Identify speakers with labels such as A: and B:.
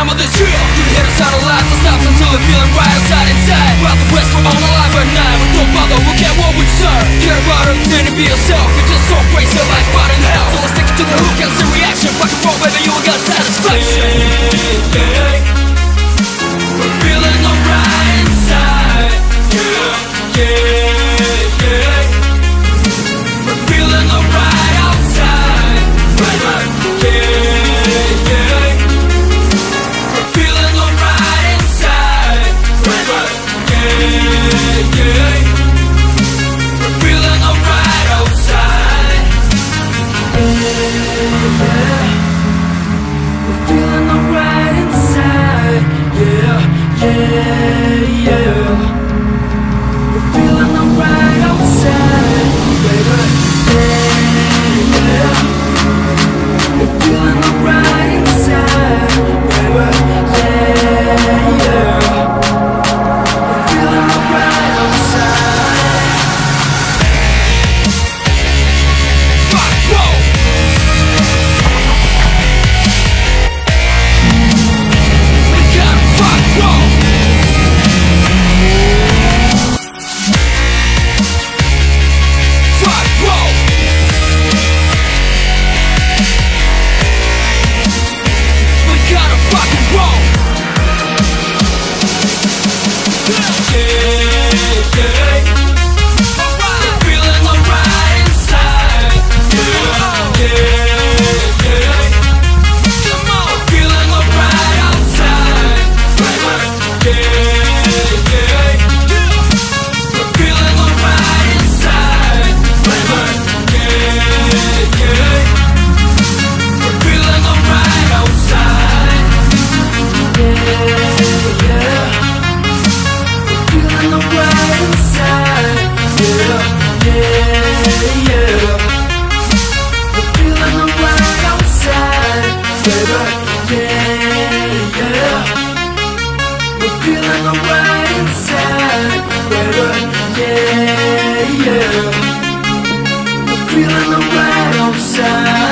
A: time of this year. You hear the sound of life, the stops until we're feeling right outside inside. While the rest we're all alive at night, but don't bother, we'll get what we deserve. Care about everything and be yourself, you're just so crazy like rotting hell. So let's take it to the hook and see reaction. Rock and roll, baby, you will get satisfaction. We're feeling alright inside. Yeah, yeah, yeah. We're feeling alright outside. Right, right, yeah, yeah. We're feeling alright inside. Right, right, yeah, yeah. We're feeling alright outside. Yeah, yeah. We're feeling alright inside. Yeah, yeah, yeah. We're feeling alright outside, baby. Yeah, yeah. We're feeling alright inside, baby. Yeah, yeah. We're feeling alright outside. Fuck, whoa. We got fuck, whoa. Fuck, whoa. We gotta fucking roll. Yeah, yeah. Alright. Feeling alright inside. Yeah, yeah, yeah. Come on. Feeling alright outside. Yeah, yeah, yeah. We're feeling alright inside. Yeah, yeah. We're feeling alright outside. Yeah, yeah. We're feeling alright inside. Yeah, yeah, yeah. We're feeling alright outside, baby. Yeah, yeah. We're feeling alright inside, baby. Yeah, yeah. We're feeling alright outside.